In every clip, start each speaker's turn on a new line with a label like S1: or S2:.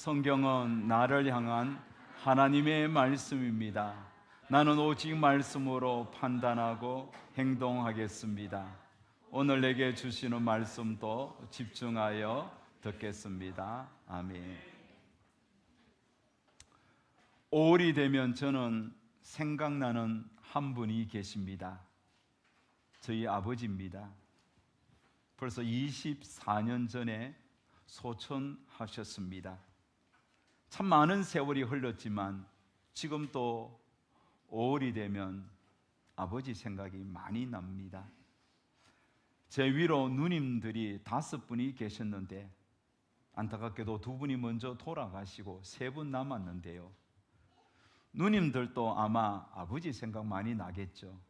S1: 성경은 나를 향한 하나님의 말씀입니다. 나는 오직 말씀으로 판단하고 행동하겠습니다. 오늘 내게 주시는 말씀도 집중하여 듣겠습니다. 아멘. 5월이 되면 저는 생각나는 한 분이 계십니다. 저희 아버지입니다. 벌써 24년 전에 소천하셨습니다. 참 많은 세월이 흘렀지만 지금 또 5월이 되면 아버지 생각이 많이 납니다. 제 위로 누님들이 5분이 계셨는데 안타깝게도 2분이 먼저 돌아가시고 3분 남았는데요. 누님들도 아마 아버지 생각 많이 나겠죠.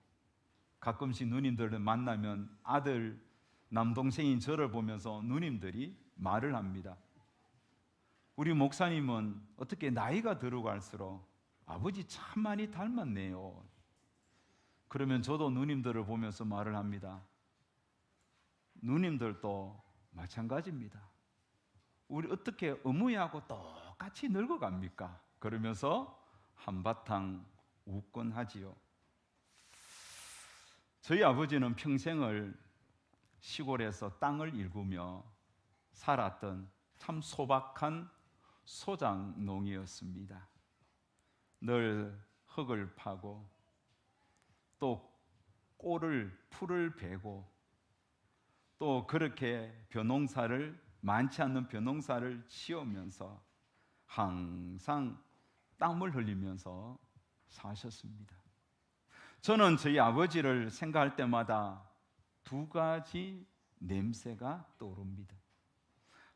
S1: 가끔씩 누님들을 만나면 아들, 남동생인 저를 보면서 누님들이 말을 합니다. 우리 목사님은 어떻게 나이가 들어갈수록 아버지 참 많이 닮았네요. 그러면 저도 누님들을 보면서 말을 합니다. 누님들도 마찬가지입니다. 우리 어떻게 어머니하고 똑같이 늙어갑니까? 그러면서 한바탕 웃곤 하지요. 저희 아버지는 평생을 시골에서 땅을 일구며 살았던 참 소박한 소장농이었습니다. 늘 흙을 파고 또 풀을 베고 또 그렇게 많지 않는 벼농사를 지으면서 항상 땀을 흘리면서 사셨습니다. 저는 저희 아버지를 생각할 때마다 2가지 냄새가 떠오릅니다.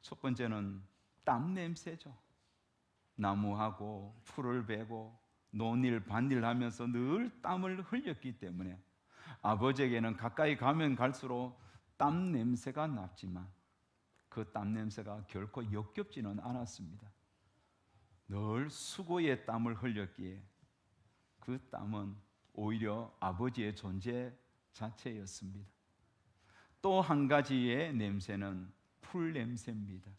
S1: 첫 번째는 땀 냄새죠. 나무하고 풀을 베고 논일 밭일 하면서 늘 땀을 흘렸기 때문에 아버지에게는 가까이 가면 갈수록 땀 냄새가 났지만 그 땀 냄새가 결코 역겹지는 않았습니다. 늘 수고의 땀을 흘렸기에 그 땀은 오히려 아버지의 존재 자체였습니다. 또 한 가지의 냄새는 풀 냄새입니다.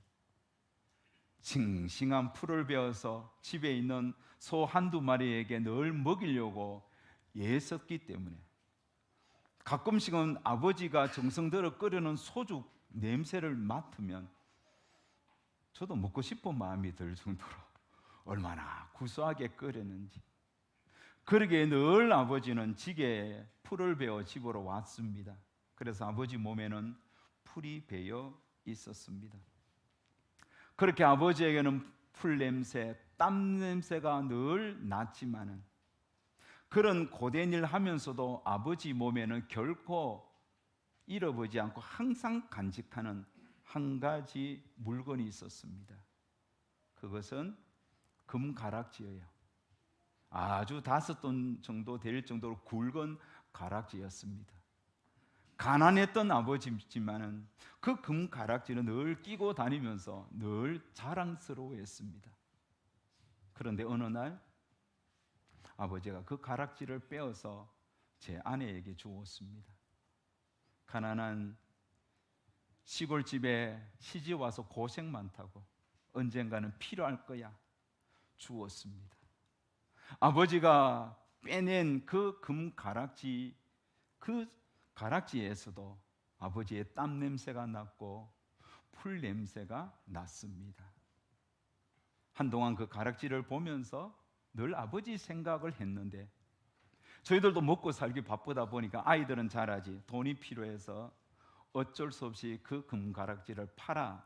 S1: 싱싱한 풀을 베어서 집에 있는 소 1-2마리에게 늘 먹이려고 애썼기 때문에 가끔씩은 아버지가 정성 들여 끓이는 소죽 냄새를 맡으면 저도 먹고 싶은 마음이 들 정도로 얼마나 구수하게 끓였는지. 그러기에 늘 아버지는 지게에 풀을 베어 집으로 왔습니다. 그래서 아버지 몸에는 풀이 배어 있었습니다. 그렇게 아버지에게는 풀 냄새, 땀 냄새가 늘 났지만은 그런 고된 일 하면서도 아버지 몸에는 결코 잃어보지 않고 항상 간직하는 한 가지 물건이 있었습니다. 그것은 금가락지예요. 아주 5돈 정도 될 정도로 굵은 가락지였습니다. 가난했던 아버지지만은 그 금가락지는 늘 끼고 다니면서 늘 자랑스러워했습니다. 그런데 어느 날 아버지가 그 가락지를 빼어서 제 아내에게 주었습니다. 가난한 시골집에 시집 와서 고생 많다고 언젠가는 필요할 거야 주었습니다. 아버지가 빼낸 그 금가락지, 그 가락지에서도 아버지의 땀 냄새가 났고 풀 냄새가 났습니다. 한동안 그 가락지를 보면서 늘 아버지 생각을 했는데 저희들도 먹고 살기 바쁘다 보니까 아이들은 잘하지 돈이 필요해서 어쩔 수 없이 그 금가락지를 팔아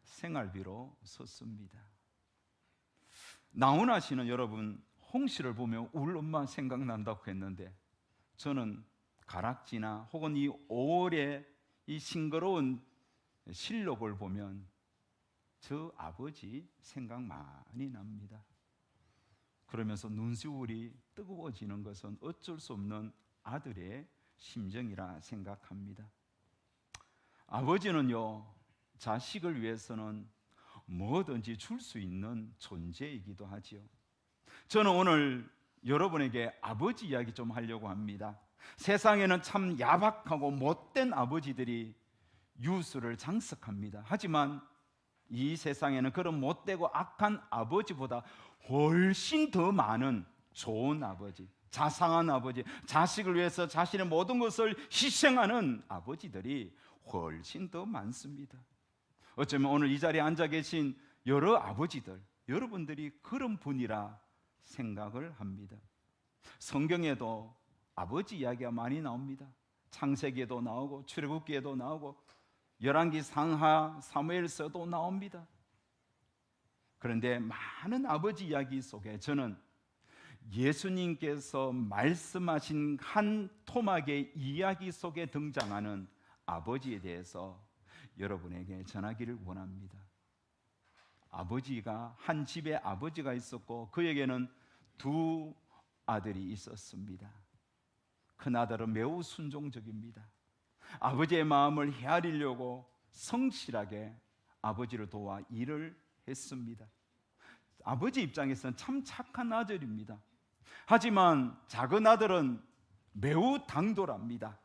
S1: 생활비로 썼습니다. 나훈아 씨는 여러분 홍씨를 보며 울 엄마 생각난다고 했는데 저는 가락지나 혹은 이 5월의 이 싱그러운 실록을 보면 저 아버지 생각 많이 납니다. 그러면서 눈시울이 뜨거워지는 것은 어쩔 수 없는 아들의 심정이라 생각합니다. 아버지는요, 자식을 위해서는 뭐든지 줄 수 있는 존재이기도 하지요. 저는 오늘 여러분에게 아버지 이야기 좀 하려고 합니다. 세상에는 참 야박하고 못된 아버지들이 유수를 장식합니다. 하지만 이 세상에는 그런 못되고 악한 아버지보다 훨씬 더 많은 좋은 아버지, 자상한 아버지, 자식을 위해서 자신의 모든 것을 희생하는 아버지들이 훨씬 더 많습니다. 어쩌면 오늘 이 자리에 앉아 계신 여러 아버지들, 여러분들이 그런 분이라 생각을 합니다. 성경에도 아버지 이야기가 많이 나옵니다. 창세기에도 나오고 출애굽기에도 나오고 열왕기, 상하, 사무엘서도 나옵니다. 그런데 많은 아버지 이야기 속에 저는 예수님께서 말씀하신 한 토막의 이야기 속에 등장하는 아버지에 대해서 여러분에게 전하기를 원합니다. 아버지가, 한 집에 아버지가 있었고 그에게는 두 아들이 있었습니다. 큰 아들은 매우 순종적입니다. 아버지의 마음을 헤아리려고 성실하게 아버지를 도와 일을 했습니다. 아버지 입장에서는 참 착한 아들입니다. 하지만 작은 아들은 매우 당돌합니다.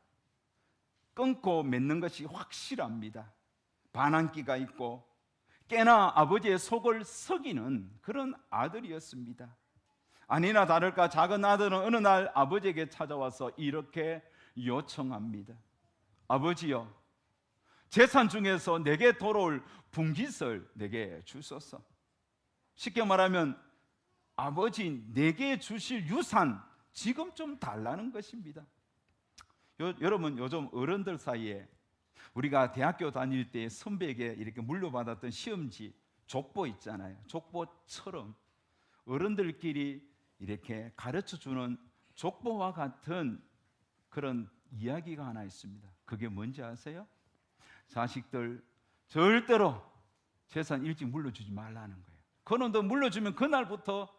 S1: 끊고 맺는 것이 확실합니다. 반항기가 있고 꽤나 아버지의 속을 썩이는 그런 아들이었습니다. 아니나 다를까 작은 아들은 어느 날 아버지에게 찾아와서 이렇게 요청합니다. 아버지여, 재산 중에서 내게 돌아올 분깃을 내게 주소서. 쉽게 말하면 아버지 내게 주실 유산 지금 좀 달라는 것입니다. 여러분, 요즘 어른들 사이에 우리가 대학교 다닐 때 선배에게 이렇게 물려받았던 시험지, 족보 있잖아요. 족보처럼 어른들끼리 이렇게 가르쳐주는 족보와 같은 그런 이야기가 하나 있습니다. 그게 뭔지 아세요? 자식들 절대로 재산 일찍 물려주지 말라는 거예요. 그놈도 물려주면 그날부터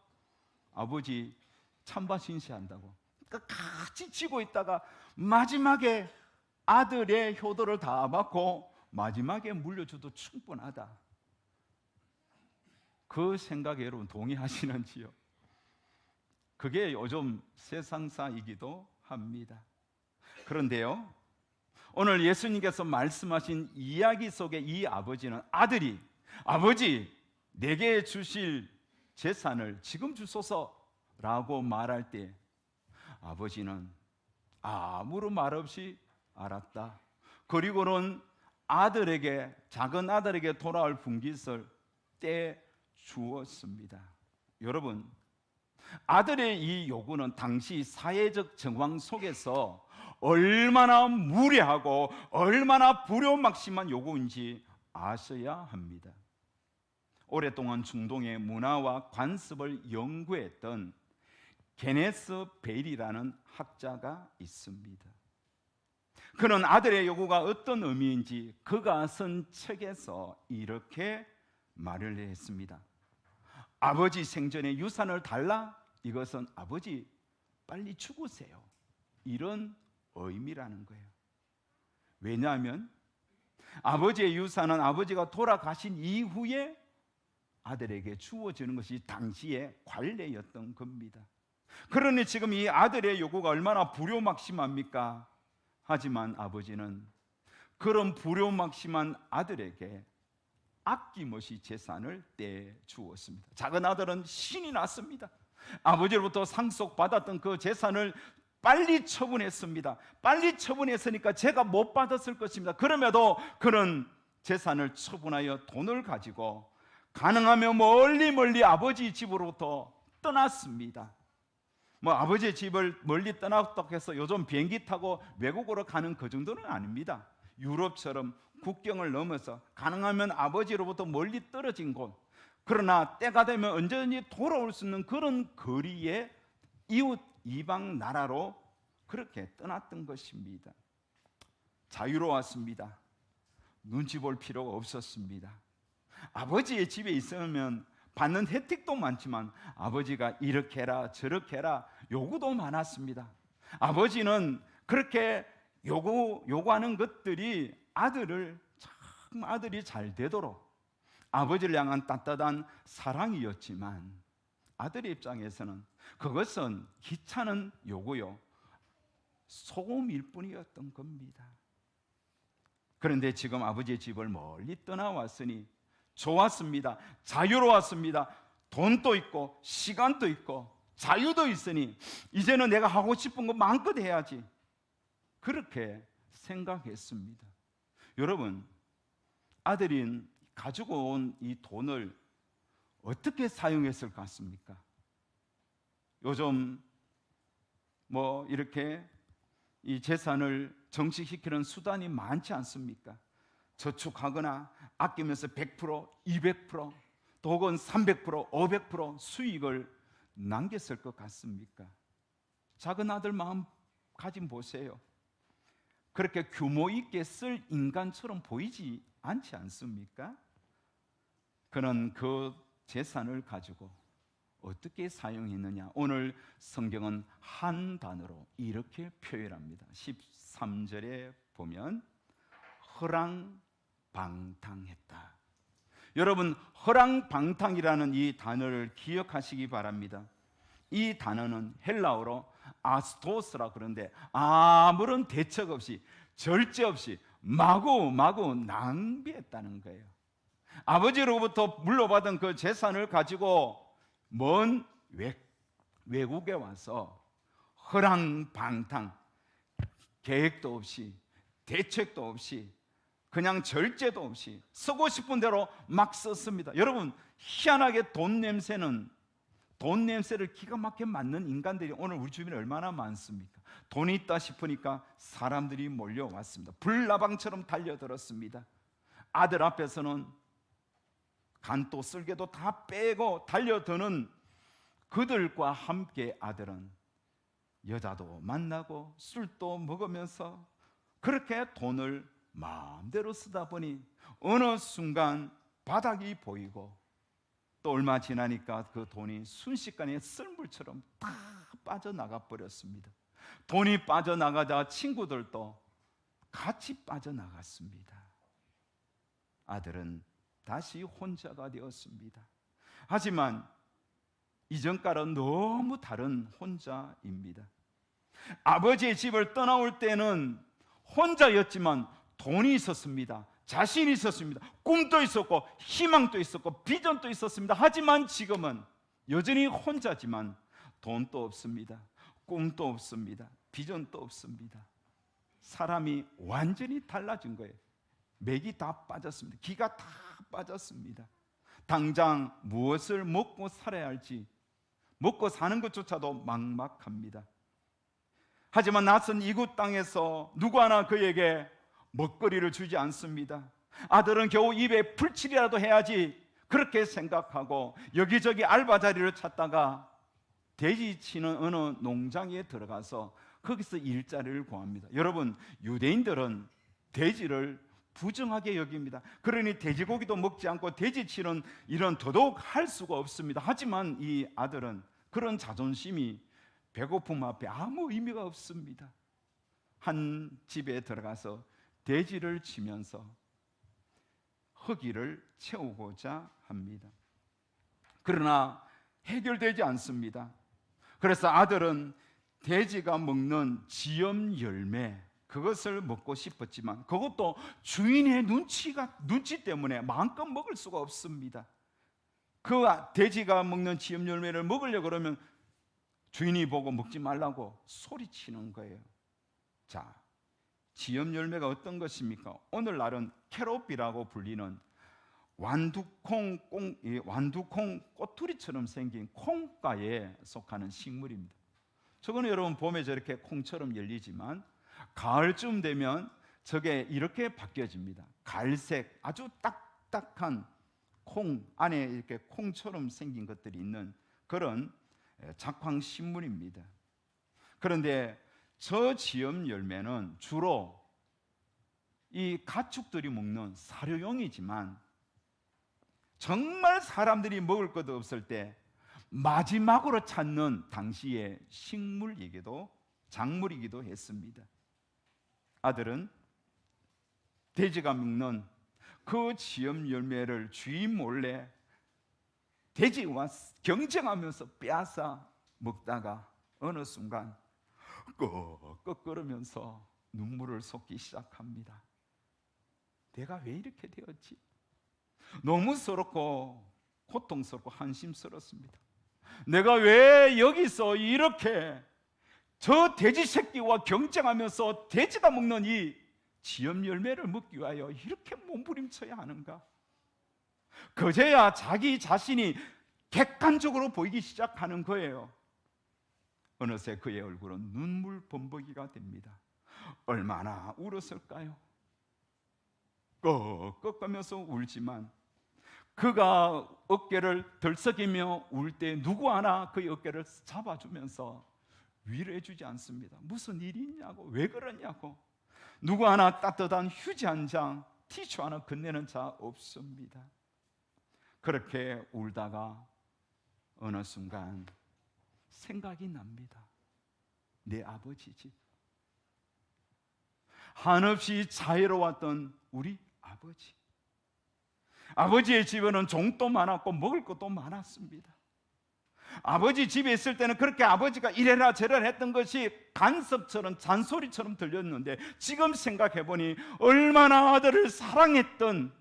S1: 아버지 찬바 신세한다고. 그러니까 같이 지고 있다가 마지막에 아들의 효도를 다 받고 마지막에 물려줘도 충분하다. 그 생각에 여러분 동의하시는지요? 그게 요즘 세상사이기도 합니다. 그런데요, 오늘 예수님께서 말씀하신 이야기 속의 이 아버지는 아들이 아버지 내게 주실 재산을 지금 주소서라고 말할 때 아버지는 아무런 말 없이 알았다. 그리고는 아들에게, 작은 아들에게 돌아올 분깃을 떼 주었습니다. 여러분, 아들의 이 요구는 당시 사회적 정황 속에서 얼마나 무례하고 얼마나 불효막심한 요구인지 아셔야 합니다. 오랫동안 중동의 문화와 관습을 연구했던 게네스 베일이라는 학자가 있습니다. 그는 아들의 요구가 어떤 의미인지 그가 쓴 책에서 이렇게 말을 했습니다. 아버지 생전에 유산을 달라? 이것은 아버지 빨리 죽으세요. 이런 의미라는 거예요. 왜냐하면 아버지의 유산은 아버지가 돌아가신 이후에 아들에게 주어지는 것이 당시의 관례였던 겁니다. 그러니 지금 이 아들의 요구가 얼마나 불효막심합니까? 하지만 아버지는 그런 불효막심한 아들에게 아낌없이 재산을 떼주었습니다. 작은 아들은 신이 났습니다. 아버지로부터 상속받았던 그 재산을 빨리 처분했습니다. 빨리 처분했으니까 제가 못 받았을 것입니다. 그럼에도 그는 재산을 처분하여 돈을 가지고 가능하면 멀리 아버지 집으로부터 떠났습니다. 아버지의 집을 멀리 떠났다고 해서 요즘 비행기 타고 외국으로 가는 그 정도는 아닙니다. 유럽처럼 국경을 넘어서 가능하면 아버지로부터 멀리 떨어진 곳, 그러나 때가 되면 언제든지 돌아올 수 있는 그런 거리에 이웃 이방 나라로 그렇게 떠났던 것입니다. 자유로웠습니다. 눈치 볼 필요가 없었습니다. 아버지의 집에 있으면 받는 혜택도 많지만 아버지가 이렇게 해라 저렇게 해라 요구도 많았습니다. 아버지는 그렇게 요구하는 것들이 아들이 잘 되도록 아버지를 향한 따뜻한 사랑이었지만 아들의 입장에서는 그것은 귀찮은 요구요, 소음일 뿐이었던 겁니다. 그런데 지금 아버지의 집을 멀리 떠나왔으니 좋았습니다. 자유로웠습니다. 돈도 있고 시간도 있고 자유도 있으니 이제는 내가 하고 싶은 거 마음껏 해야지. 그렇게 생각했습니다. 여러분, 아들이 가지고 온 이 돈을 어떻게 사용했을 것 같습니까? 요즘 이렇게 이 재산을 정식시키는 수단이 많지 않습니까? 저축하거나 아끼면서 100%, 200%, 또 혹은 300%, 500% 수익을 남겼을 것 같습니까? 작은 아들 마음 가진 보세요. 그렇게 규모 있게 쓸 인간처럼 보이지 않지 않습니까? 그는 그 재산을 가지고 어떻게 사용했느냐? 오늘 성경은 한 단어로 이렇게 표현합니다. 13절에 보면 허랑방탕했다. 여러분, 허랑방탕이라는 이 단어를 기억하시기 바랍니다. 이 단어는 헬라어로 아스토스라 그러는데 아무런 대책 없이 절제 없이 마구마구 낭비했다는 거예요. 아버지로부터 물려받은 그 재산을 가지고 먼 외국에 와서 허랑방탕, 계획도 없이 대책도 없이 그냥 절제도 없이 쓰고 싶은 대로 막 썼습니다. 여러분, 희한하게 돈 냄새를 기가 막히게 맡는 인간들이 오늘 우리 주변에 얼마나 많습니까? 돈이 있다 싶으니까 사람들이 몰려왔습니다. 불나방처럼 달려들었습니다. 아들 앞에서는 간도 쓸개도 다 빼고 달려드는 그들과 함께 아들은 여자도 만나고 술도 먹으면서 그렇게 돈을 마음대로 쓰다 보니 어느 순간 바닥이 보이고 또 얼마 지나니까 그 돈이 순식간에 썰물처럼 다 빠져나가 버렸습니다. 돈이 빠져나가자 친구들도 같이 빠져나갔습니다. 아들은 다시 혼자가 되었습니다. 하지만 이전과는 너무 다른 혼자입니다. 아버지의 집을 떠나올 때는 혼자였지만 돈이 있었습니다. 자신이 있었습니다. 꿈도 있었고 희망도 있었고 비전도 있었습니다. 하지만 지금은 여전히 혼자지만 돈도 없습니다. 꿈도 없습니다. 비전도 없습니다. 사람이 완전히 달라진 거예요. 맥이 다 빠졌습니다. 기가 다 빠졌습니다. 당장 무엇을 먹고 살아야 할지 먹고 사는 것조차도 막막합니다. 하지만 낯선 이웃 땅에서 누구 하나 그에게 먹거리를 주지 않습니다. 아들은 겨우 입에 풀칠이라도 해야지 그렇게 생각하고 여기저기 알바 자리를 찾다가 돼지 치는 어느 농장에 들어가서 거기서 일자리를 구합니다. 여러분, 유대인들은 돼지를 부정하게 여깁니다. 그러니 돼지고기도 먹지 않고 돼지 치는 일은 더더욱 할 수가 없습니다. 하지만 이 아들은 그런 자존심이 배고픔 앞에 아무 의미가 없습니다. 한 집에 들어가서 돼지를 치면서 허기를 채우고자 합니다. 그러나 해결되지 않습니다. 그래서 아들은 돼지가 먹는 지염 열매 그것을 먹고 싶었지만 그것도 주인의 눈치 때문에 마음껏 먹을 수가 없습니다. 그 돼지가 먹는 지염 열매를 먹으려고 그러면 주인이 보고 먹지 말라고 소리치는 거예요. 자, 지염 열매가 어떤 것입니까? 오늘날은 캐롯비라고 불리는 완두콩 꼬투리처럼 생긴 콩가에 속하는 식물입니다. 저거는 여러분 봄에 저렇게 콩처럼 열리지만 가을쯤 되면 저게 이렇게 바뀌어집니다. 갈색 아주 딱딱한 콩 안에 이렇게 콩처럼 생긴 것들이 있는 그런 작황 식물입니다. 그런데 저 지염 열매는 주로 이 가축들이 먹는 사료용이지만 정말 사람들이 먹을 것도 없을 때 마지막으로 찾는 당시의 작물이기도 했습니다. 아들은 돼지가 먹는 그 지염 열매를 주인 몰래 돼지와 경쟁하면서 빼앗아 먹다가 어느 순간 꺽꺽거리면서 눈물을 쏟기 시작합니다. 내가 왜 이렇게 되었지? 너무 서럽고 고통스럽고 한심스럽습니다. 내가 왜 여기서 이렇게 저 돼지 새끼와 경쟁하면서 돼지가 먹는 이 지엽 열매를 먹기 위하여 이렇게 몸부림쳐야 하는가? 그제야 자기 자신이 객관적으로 보이기 시작하는 거예요. 어느새 그의 얼굴은 눈물 범벅이가 됩니다. 얼마나 울었을까요? 꺽꺽하면서 울지만 그가 어깨를 들썩이며 울 때 누구 하나 그의 어깨를 잡아주면서 위로해 주지 않습니다. 무슨 일이 있냐고, 왜 그러냐고. 누구 하나 따뜻한 휴지 한 장, 티슈 하나 건네는 자 없습니다. 그렇게 울다가 어느 순간 생각이 납니다. 내 아버지 집, 한없이 자유로웠던 우리 아버지. 아버지의 집에는 종도 많았고 먹을 것도 많았습니다. 아버지 집에 있을 때는 그렇게 아버지가 이래라 저래라 했던 것이 간섭처럼 잔소리처럼 들렸는데, 지금 생각해보니 얼마나 아들을 사랑했던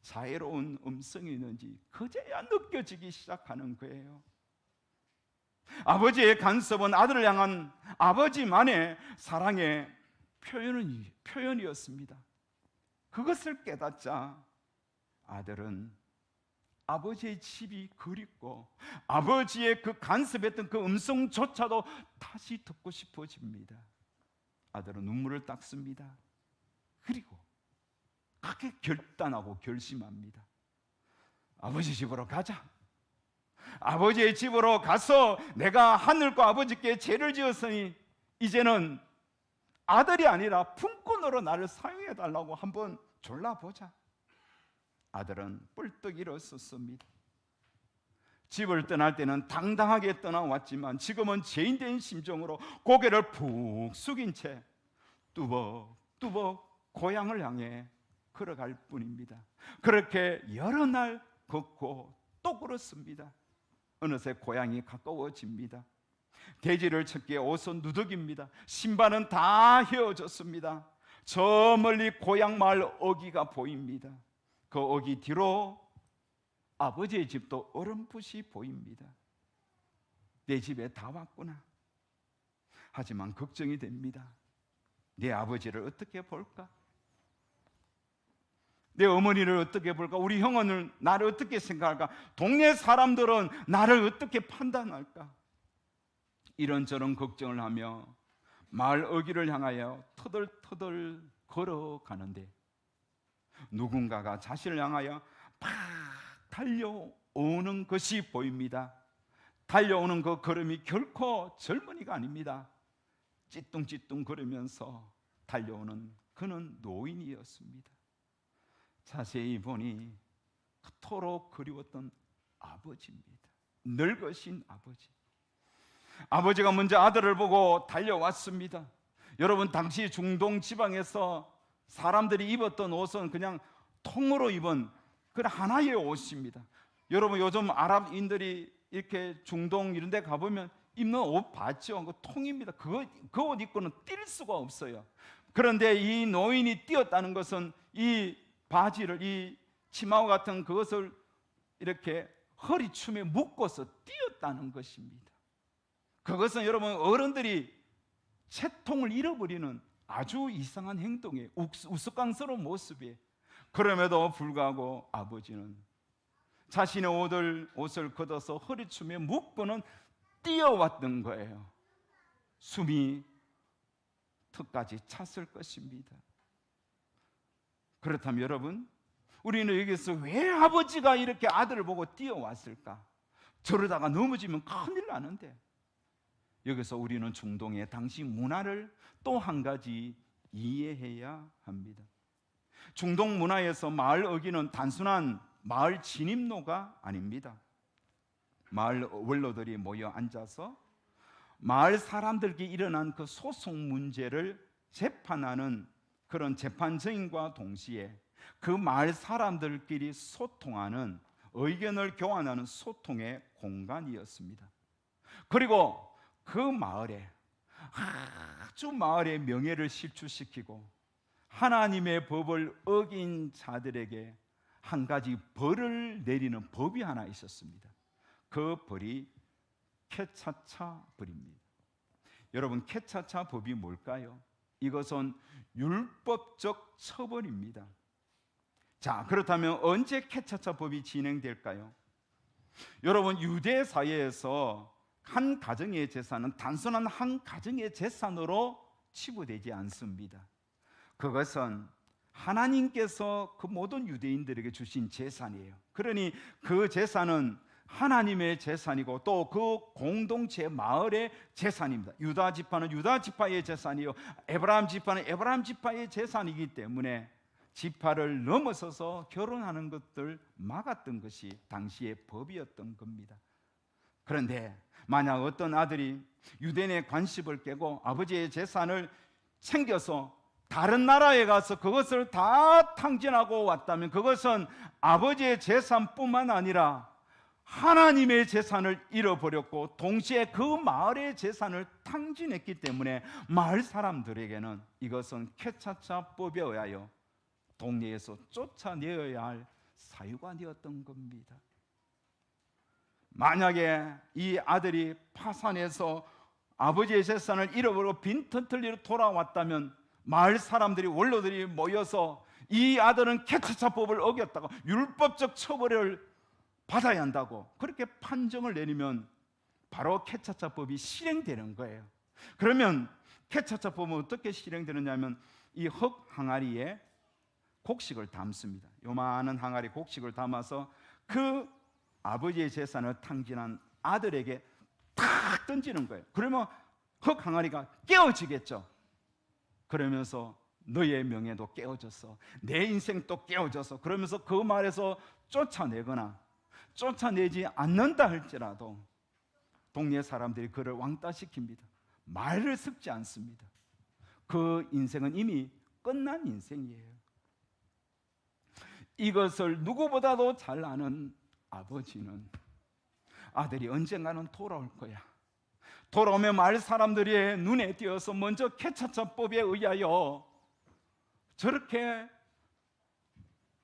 S1: 자애로운 음성이 있는지 그제야 느껴지기 시작하는 거예요. 아버지의 간섭은 아들을 향한 아버지만의 사랑의 표현이었습니다. 그것을 깨닫자 아들은 아버지의 집이 그립고 아버지의 그 간섭했던 그 음성조차도 다시 듣고 싶어집니다. 아들은 눈물을 닦습니다. 그리고 크게 결단하고 결심합니다. 아버지 집으로 가자. 아버지의 집으로 가서 내가 하늘과 아버지께 죄를 지었으니 이제는 아들이 아니라 품꾼으로 나를 사용해 달라고 한번 졸라보자. 아들은 뿔떡 일어섰습니다. 집을 떠날 때는 당당하게 떠나왔지만 지금은 죄인된 심정으로 고개를 푹 숙인 채 뚜벅뚜벅 고향을 향해 걸어갈 뿐입니다. 그렇게 여러 날 걷고 또 걸었습니다. 어느새 고향이 가까워집니다. 돼지를 쳤기에 옷은 누더기입니다. 신발은 다 헤어졌습니다. 저 멀리 고향 마을 어귀가 보입니다. 그 어귀 뒤로 아버지의 집도 어렴풋이 보입니다. 내 집에 다 왔구나. 하지만 걱정이 됩니다. 내 아버지를 어떻게 볼까? 내 어머니를 어떻게 볼까? 우리 형은 나를 어떻게 생각할까? 동네 사람들은 나를 어떻게 판단할까? 이런저런 걱정을 하며 마을 어귀를 향하여 터덜터덜 걸어가는데 누군가가 자신을 향하여 팍 달려오는 것이 보입니다. 달려오는 그 걸음이 결코 젊은이가 아닙니다. 찌뚱찌뚱 걸으면서 달려오는 그는 노인이었습니다. 자세히 보니 그토록 그리웠던 아버지입니다. 늙으신 아버지. 아버지가 먼저 아들을 보고 달려왔습니다. 여러분, 당시 중동 지방에서 사람들이 입었던 옷은 그냥 통으로 입은 그 하나의 옷입니다. 여러분, 요즘 아랍인들이 이렇게 중동 이런 데 가보면 입는 옷 봤죠? 그 통입니다. 그 옷 입고는 뛸 수가 없어요. 그런데 이 노인이 뛰었다는 것은 이 바지를, 이 치마와 같은 그것을 이렇게 허리춤에 묶어서 뛰었다는 것입니다. 그것은 여러분, 어른들이 채통을 잃어버리는 아주 이상한 행동이에요. 우스꽝스러운 모습이에요. 그럼에도 불구하고 아버지는 자신의 옷을 걷어서 허리춤에 묶고는 뛰어왔던 거예요. 숨이 턱까지 찼을 것입니다. 그렇다면 여러분, 우리는 여기서 왜 아버지가 이렇게 아들을 보고 뛰어왔을까? 저러다가 넘어지면 큰일 나는데. 여기서 우리는 중동의 당시 문화를 또 한 가지 이해해야 합니다. 중동 문화에서 마을 어귀는 단순한 마을 진입로가 아닙니다. 마을 원로들이 모여 앉아서 마을 사람들에게 일어난 그 소송 문제를 재판하는 그런 재판정인과 동시에 그 마을 사람들끼리 소통하는, 의견을 교환하는 소통의 공간이었습니다. 그리고 그 마을에 아주 마을의 명예를 실추시키고 하나님의 법을 어긴 자들에게 한 가지 벌을 내리는 법이 하나 있었습니다. 그 벌이 캐차차 벌입니다. 여러분, 캐차차 법이 뭘까요? 이것은 율법적 처벌입니다. 자, 그렇다면 언제 캐차차 법이 진행될까요? 여러분, 유대 사회에서 한 가정의 재산은 단순한 한 가정의 재산으로 치부되지 않습니다. 그것은 하나님께서 그 모든 유대인들에게 주신 재산이에요. 그러니 그 재산은 하나님의 재산이고 또 그 공동체 마을의 재산입니다. 유다 지파는 유다 지파의 재산이요, 에브라임 지파는 에브라임 지파의 재산이기 때문에 지파를 넘어서서 결혼하는 것들 막았던 것이 당시의 법이었던 겁니다. 그런데 만약 어떤 아들이 유대인의 관습을 깨고 아버지의 재산을 챙겨서 다른 나라에 가서 그것을 다 탕진하고 왔다면 그것은 아버지의 재산뿐만 아니라 하나님의 재산을 잃어버렸고 동시에 그 마을의 재산을 탕진했기 때문에 마을 사람들에게는 이것은 캐차차법에 의하여 동네에서 쫓아내어야 할 사유가 되었던 겁니다. 만약에 이 아들이 파산해서 아버지의 재산을 잃어버리고 빈털터리로 돌아왔다면 마을 사람들이, 원로들이 모여서 이 아들은 캐차차법을 어겼다고, 율법적 처벌을 받아야 한다고 그렇게 판정을 내리면 바로 캐차차법이 실행되는 거예요. 그러면 캐차차법은 어떻게 실행되느냐면 이 흙 항아리에 곡식을 담습니다. 요만한 항아리 곡식을 담아서 그 아버지의 재산을 탕진한 아들에게 탁 던지는 거예요. 그러면 흙 항아리가 깨어지겠죠. 그러면서 너의 명예도 깨어졌어, 내 인생도 깨어졌어. 그러면서 그 말에서 쫓아내거나 쫓아내지 않는다 할지라도 동네 사람들이 그를 왕따시킵니다. 말을 섞지 않습니다. 그 인생은 이미 끝난 인생이에요. 이것을 누구보다도 잘 아는 아버지는 아들이 언젠가는 돌아올 거야, 돌아오면 마을 사람들이 눈에 띄어서 먼저 캐차차법에 의하여 저렇게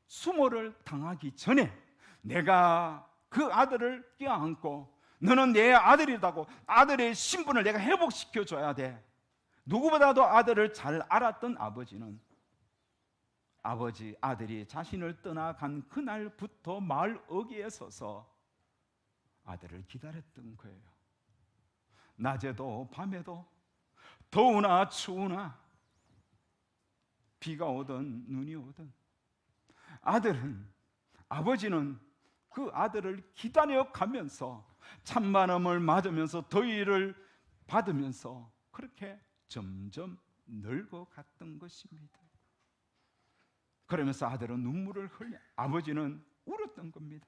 S1: 수모를 당하기 전에 내가 그 아들을 껴안고 너는 내 아들이라고 아들의 신분을 내가 회복시켜 줘야 돼. 누구보다도 아들을 잘 알았던 아버지는 아들이 자신을 떠나간 그날부터 마을 어귀에 서서 아들을 기다렸던 거예요. 낮에도 밤에도, 더우나 추우나, 비가 오든 눈이 오든 아버지는 그 아들을 기다려 가면서 찬바람을 맞으면서 더위를 받으면서 그렇게 점점 늙어갔던 것입니다. 그러면서 아들은 눈물을 흘려 아버지는 울었던 겁니다.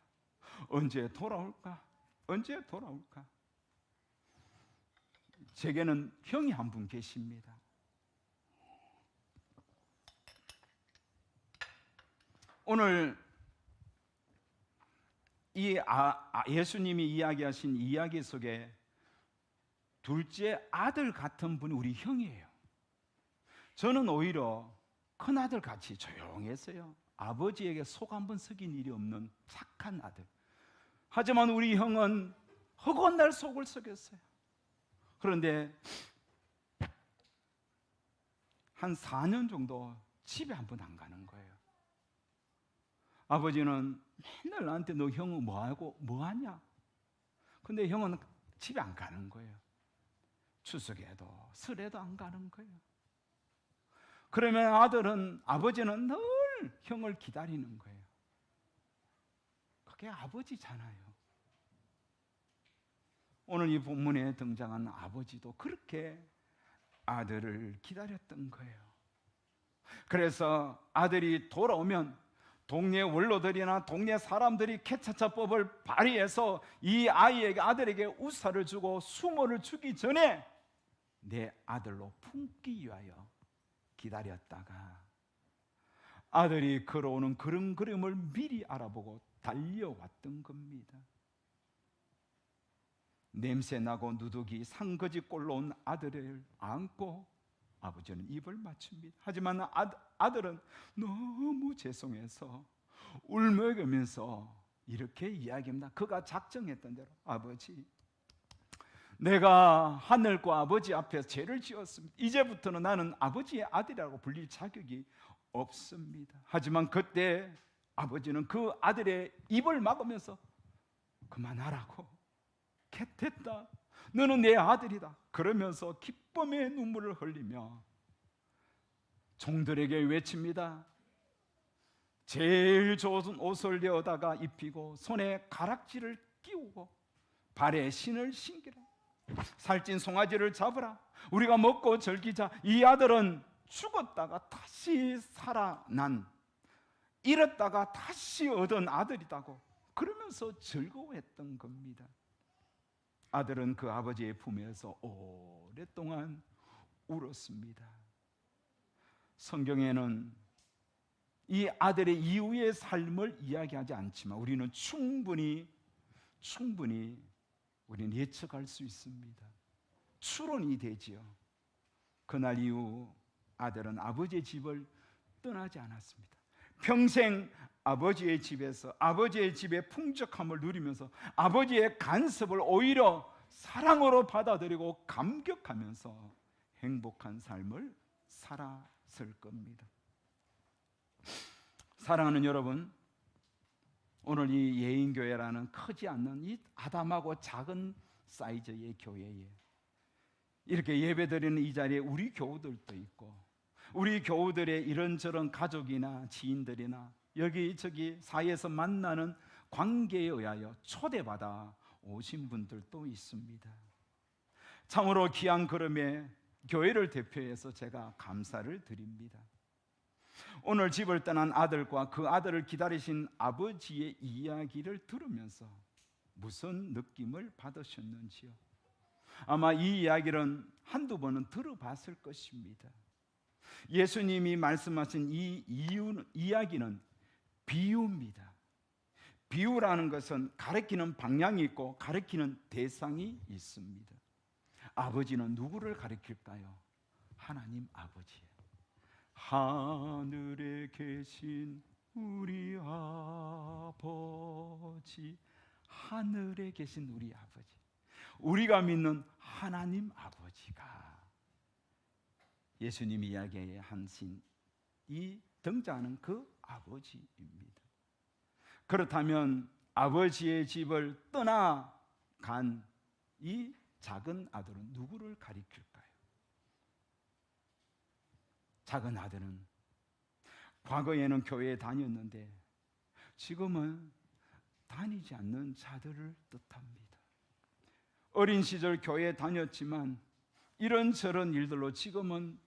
S1: 언제 돌아올까? 언제 돌아올까? 제게는 형이 한 분 계십니다. 오늘 이 예수님이 이야기하신 이야기 속에 둘째 아들 같은 분이 우리 형이에요. 저는 오히려 큰아들 같이 조용했어요. 아버지에게 속 한 번 썩인 일이 없는 착한 아들. 하지만 우리 형은 허구한 날 속을 썩였어요. 그런데 한 4년 정도 집에 한 번 안 가는 거예요. 아버지는 맨날 나한테 너 형은 뭐하고 뭐하냐? 근데 형은 집에 안 가는 거예요. 추석에도 설에도 안 가는 거예요. 그러면 아버지는 늘 형을 기다리는 거예요. 그게 아버지잖아요. 오늘 이 본문에 등장한 아버지도 그렇게 아들을 기다렸던 거예요. 그래서 아들이 돌아오면 동네 원로들이나 동네 사람들이 캐차차법을 발휘해서 이 아들에게 우사를 주고 수모를 주기 전에 내 아들로 품기 위하여 기다렸다가 아들이 걸어오는 그런 그림을 미리 알아보고 달려왔던 겁니다. 냄새나고 누더기 상거지 꼴로 온 아들을 안고 아버지는 입을 맞춥니다. 하지만 아들은 너무 죄송해서 울먹이면서 이렇게 이야기합니다. 그가 작정했던 대로, 아버지, 내가 하늘과 아버지 앞에서 죄를 지었습니다. 이제부터는 나는 아버지의 아들이라고 불릴 자격이 없습니다. 하지만 그때 아버지는 그 아들의 입을 막으면서 그만하라고, 캣됐다, 너는 내 아들이다, 그러면서 기쁨의 눈물을 흘리며 종들에게 외칩니다. 제일 좋은 옷을 내어다가 입히고 손에 가락지를 끼우고 발에 신을 신기라. 살찐 송아지를 잡으라. 우리가 먹고 즐기자. 이 아들은 죽었다가 다시 살아난, 잃었다가 다시 얻은 아들이다고 그러면서 즐거워했던 겁니다. 아들은 그 아버지의 품에서 오랫동안 울었습니다. 성경에는 이 아들의 이후의 삶을 이야기하지 않지만 우리는 충분히 우리는 예측할 수 있습니다. 추론이 되지요. 그날 이후 아들은 아버지의 집을 떠나지 않았습니다. 평생 아버지의 집에서 아버지의 집의 풍족함을 누리면서 아버지의 간섭을 오히려 사랑으로 받아들이고 감격하면서 행복한 삶을 살았을 겁니다. 사랑하는 여러분, 오늘 이 예인교회라는 크지 않는 이 아담하고 작은 사이즈의 교회에 이렇게 예배드리는 이 자리에 우리 교우들도 있고, 우리 교우들의 이런저런 가족이나 지인들이나 여기저기 사이에서 만나는 관계에 의하여 초대받아 오신 분들도 있습니다. 참으로 귀한 걸음에 교회를 대표해서 제가 감사를 드립니다. 오늘 집을 떠난 아들과 그 아들을 기다리신 아버지의 이야기를 들으면서 무슨 느낌을 받으셨는지요? 아마 이 이야기는 한두 번은 들어봤을 것입니다. 예수님이 말씀하신 이 이야기는 비유입니다. 비유라는 것은 가르치는 방향이 있고 가르치는 대상이 있습니다. 아버지는 누구를 가르칠까요? 하나님 아버지예요. 하늘에 계신 우리 아버지, 하늘에 계신 우리 아버지, 우리가 믿는 하나님 아버지가 예수님이 이야기하신 이 등장하는 그 아버지입니다. 그렇다면 아버지의 집을 떠나간 이 작은 아들은 누구를 가리킬까요? 작은 아들은 과거에는 교회에 다녔는데 지금은 다니지 않는 자들을 뜻합니다. 어린 시절 교회에 다녔지만 이런저런 일들로 지금은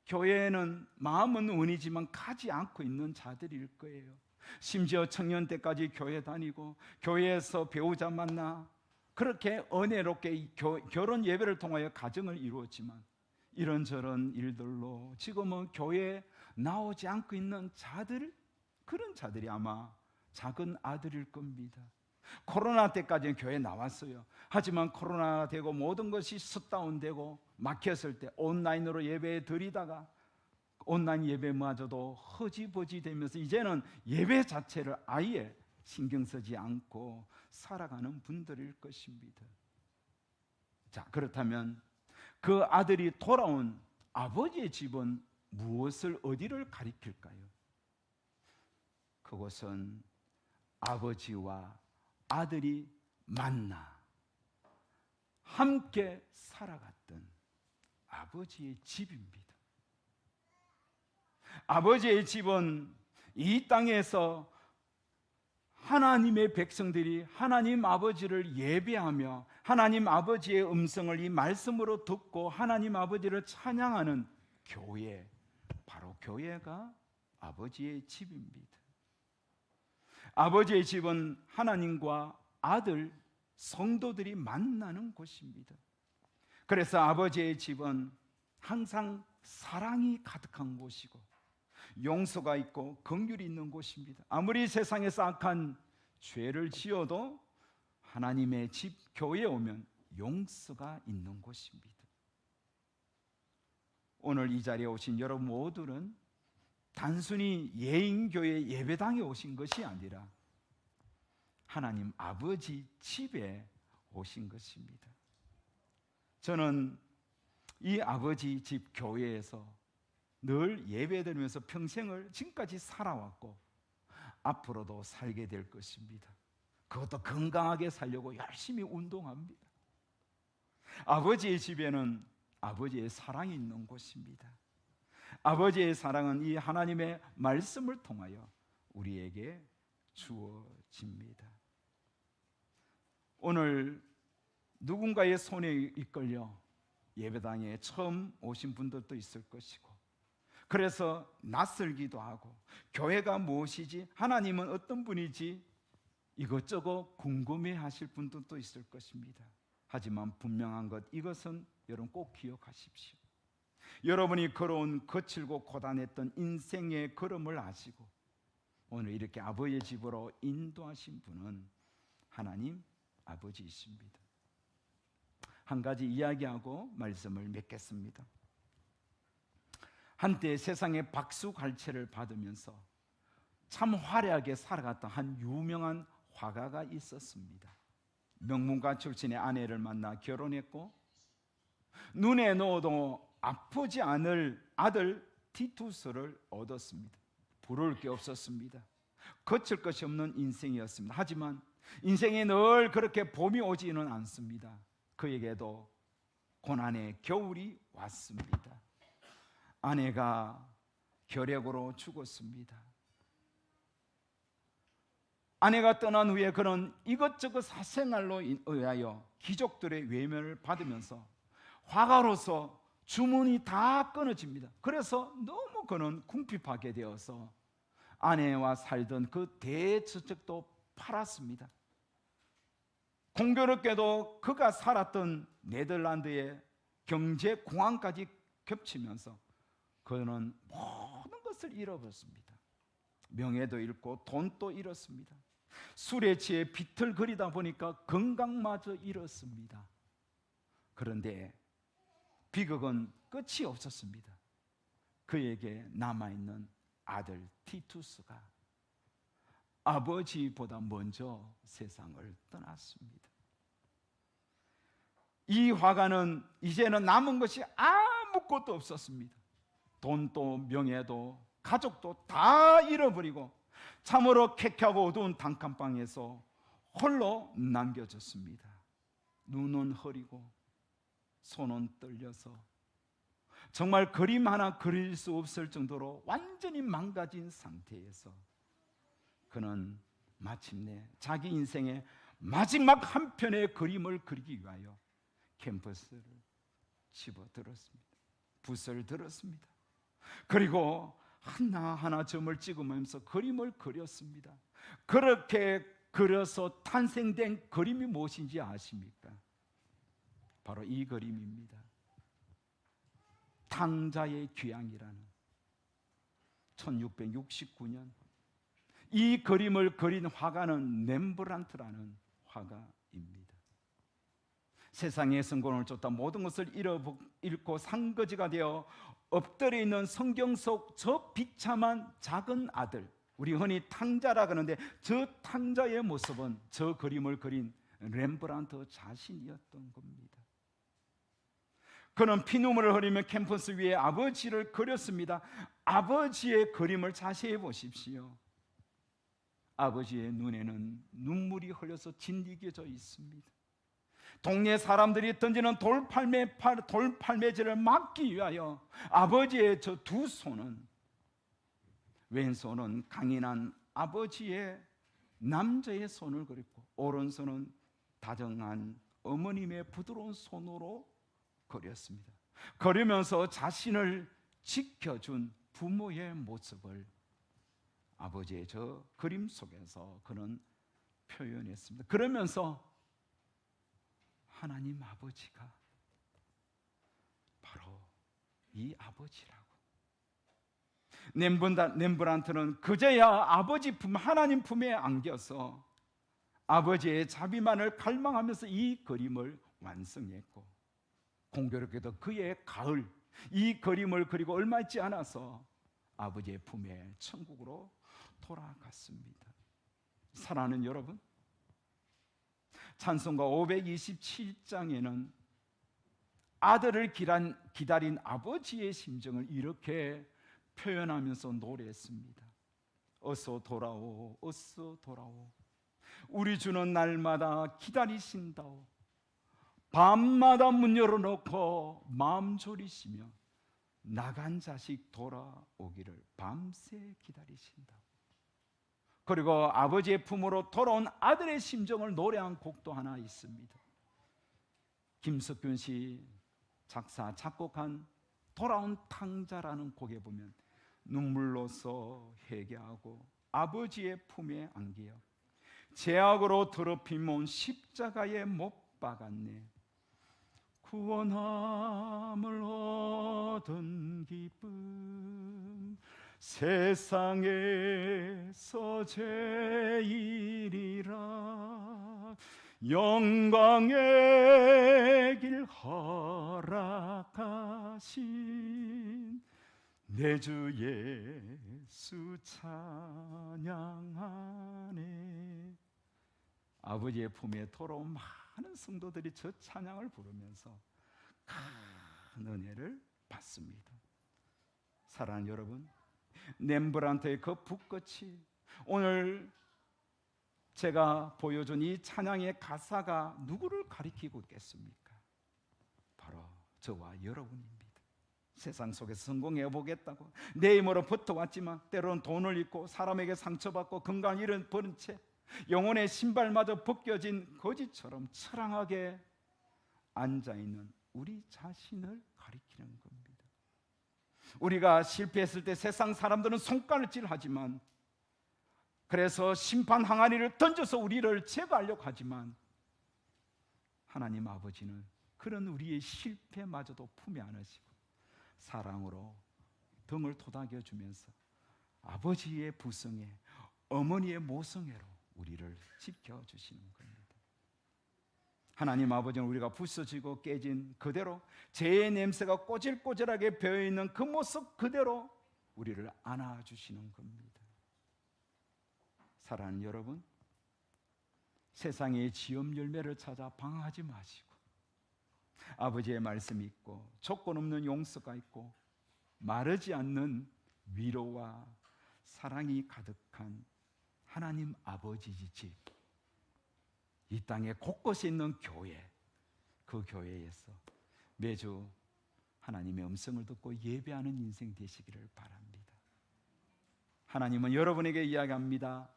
S1: 교회에는 마음은 은이지만 가지 않고 있는 자들일 거예요. 심지어 청년 때까지 교회 다니고 교회에서 배우자 만나 그렇게 은혜롭게 결혼 예배를 통하여 가정을 이루었지만 이런저런 일들로 지금은 교회에 나오지 않고 있는 자들, 그런 자들이 아마 작은 아들일 겁니다. 코로나 때까지는 교회에 나왔어요. 하지만 코로나 되고 모든 것이 셧다운되고 막혔을 때 온라인으로 예배 드리다가 온라인 예배마저도 허지버지 되면서 이제는 예배 자체를 아예 신경 쓰지 않고 살아가는 분들일 것입니다. 자, 그렇다면 그 아들이 돌아온 아버지의 집은 무엇을, 어디를 가리킬까요? 그것은 아버지와 아들이 만나 함께 살아갔던 아버지의 집입니다. 아버지의 집은 이 땅에서 하나님의 백성들이 하나님 아버지를 예배하며 하나님 아버지의 음성을 이 말씀으로 듣고 하나님 아버지를 찬양하는 교회, 바로 교회가 아버지의 집입니다. 아버지의 집은 하나님과 아들, 성도들이 만나는 곳입니다. 그래서 아버지의 집은 항상 사랑이 가득한 곳이고 용서가 있고 긍휼이 있는 곳입니다. 아무리 세상에서 악한 죄를 지어도 하나님의 집, 교회에 오면 용서가 있는 곳입니다. 오늘 이 자리에 오신 여러분 모두는 단순히 예인교회 예배당에 오신 것이 아니라 하나님 아버지 집에 오신 것입니다. 저는 이 아버지 집 교회에서 늘 예배드리면서 평생을 지금까지 살아왔고 앞으로도 살게 될 것입니다. 그것도 건강하게 살려고 열심히 운동합니다. 아버지의 집에는 아버지의 사랑이 있는 곳입니다. 아버지의 사랑은 이 하나님의 말씀을 통하여 우리에게 주어집니다. 오늘 누군가의 손에 이끌려 예배당에 처음 오신 분들도 있을 것이고, 그래서 낯설기도 하고 교회가 무엇이지, 하나님은 어떤 분이지 이것저것 궁금해하실 분들도 있을 것입니다. 하지만 분명한 것, 이것은 여러분 꼭 기억하십시오. 여러분이 걸어온 거칠고 고단했던 인생의 걸음을 아시고 오늘 이렇게 아버지의 집으로 인도하신 분은 하나님 아버지이십니다. 한 가지 이야기하고 말씀을 맺겠습니다. 한때 세상에 박수갈채를 받으면서 참 화려하게 살아갔던 한 유명한 화가가 있었습니다. 명문가 출신의 아내를 만나 결혼했고 눈에 넣어도 아프지 않을 아들 티투스를 얻었습니다. 부러울 게 없었습니다. 거칠 것이 없는 인생이었습니다. 하지만 인생에 늘 그렇게 봄이 오지는 않습니다. 그에게도 고난의 겨울이 왔습니다. 아내가 결핵으로 죽었습니다. 아내가 떠난 후에 그는 이것저것 사생활로 의하여 귀족들의 외면을 받으면서 화가로서 주문이 다 끊어집니다. 그래서 너무 그는 궁핍하게 되어서 아내와 살던 그 대저택도 팔았습니다. 공교롭게도 그가 살았던 네덜란드의 경제 공황까지 겹치면서 그는 모든 것을 잃어버렸습니다. 명예도 잃고 돈도 잃었습니다. 술에 취해 비틀거리다 보니까 건강마저 잃었습니다. 그런데 비극은 끝이 없었습니다. 그에게 남아있는 아들 티투스가 아버지보다 먼저 세상을 떠났습니다. 이 화가는 이제는 남은 것이 아무것도 없었습니다. 돈도 명예도 가족도 다 잃어버리고 참으로 쾌쾌하고 어두운 단칸방에서 홀로 남겨졌습니다. 눈은 흐리고 손은 떨려서 정말 그림 하나 그릴 수 없을 정도로 완전히 망가진 상태에서 그는 마침내 자기 인생의 마지막 한 편의 그림을 그리기 위하여 캔버스를 집어들었습니다. 붓을 들었습니다. 그리고 하나하나 점을 찍으면서 그림을 그렸습니다. 그렇게 그려서 탄생된 그림이 무엇인지 아십니까? 바로 이 그림입니다. 탕자의 귀향이라는 1669년 이 그림을 그린 화가는 렘브란트라는 화가입니다. 세상의 성공을 쫓다 모든 것을 잃고 상거지가 되어 엎드려 있는 성경 속 저 비참한 작은 아들, 우리 흔히 탕자라 그러는데 저 탕자의 모습은 저 그림을 그린 렘브란트 자신이었던 겁니다. 그는 피눈물을 흘리며 캔버스 위에 아버지를 그렸습니다. 아버지의 그림을 자세히 보십시오. 아버지의 눈에는 눈물이 흘려서 진리겨져 있습니다. 동네 사람들이 던지는 돌팔매질을 막기 위하여 아버지의 저 두 손은, 왼손은 강인한 아버지의 남자의 손을 그렸고 오른손은 다정한 어머님의 부드러운 손으로 그렸습니다. 그러면서 자신을 지켜준 부모의 모습을 아버지의 저 그림 속에서 그는 표현했습니다. 그러면서 하나님 아버지가 바로 이 아버지라고. 렘브란트는 그제야 아버지 품, 하나님 품에 안겨서 아버지의 자비만을 갈망하면서 이 그림을 완성했고, 공교롭게도 그의 가을, 이 그림을 그리고 얼마 있지 않아서 아버지의 품에 천국으로 돌아갔습니다. 사랑하는 여러분, 찬송가 527장에는 아들을 기다린 아버지의 심정을 이렇게 표현하면서 노래했습니다. 어서 돌아오, 어서 돌아오. 우리 주는 날마다 기다리신다오. 밤마다 문 열어놓고 마음 졸이시며 나간 자식 돌아오기를 밤새 기다리신다. 그리고 아버지의 품으로 돌아온 아들의 심정을 노래한 곡도 하나 있습니다. 김석균 씨 작사 작곡한 돌아온 탕자라는 곡에 보면 눈물로써 회개하고 아버지의 품에 안기어 죄악으로 더럽힘 십자가에 못 박았네. 구원함을 얻은 기쁨 세상에서 제일이라. 영광의 길 허락하신 내 주 예수 찬양하네. 아버지의 품에 돌아온 많은 성도들이 저 찬양을 부르면서 큰 은혜를 받습니다. 사랑하는 여러분, 렘브란트의 그 붓끝이 오늘 제가 보여준 이 찬양의 가사가 누구를 가리키고 있겠습니까? 바로 저와 여러분입니다. 세상 속에서 성공해 보겠다고 내 힘으로 붙어왔지만 때로는 돈을 잃고 사람에게 상처받고 건강을 잃어버린 채 영혼의 신발마저 벗겨진 거지처럼 처량하게 앉아있는 우리 자신을 가리키는 겁니다. 우리가 실패했을 때 세상 사람들은 손가락질하지만, 그래서 심판 항아리를 던져서 우리를 제거하려고 하지만, 하나님 아버지는 그런 우리의 실패마저도 품에 안으시고 사랑으로 등을 토닥여주면서 아버지의 부성애, 어머니의 모성애로 우리를 지켜주시는 겁니다. 하나님 아버지는 우리가 부서지고 깨진 그대로 죄의 냄새가 꼬질꼬질하게 배어있는 그 모습 그대로 우리를 안아주시는 겁니다. 사랑하는 여러분, 세상의 지엄 열매를 찾아 방황하지 마시고 아버지의 말씀이 있고 조건 없는 용서가 있고 마르지 않는 위로와 사랑이 가득한 하나님 아버지 집, 이 땅에 곳곳에 있는 교회, 그 교회에서 매주 하나님의 음성을 듣고 예배하는 인생 되시기를 바랍니다. 하나님은 여러분에게 이야기합니다.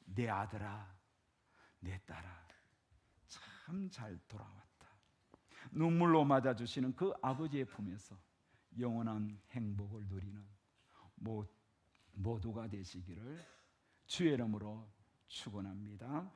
S1: 내 아들아, 내 딸아, 참 잘 돌아왔다. 눈물로 맞아주시는 그 아버지의 품에서 영원한 행복을 누리는 모두가 되시기를 주의 이름으로 축원합니다.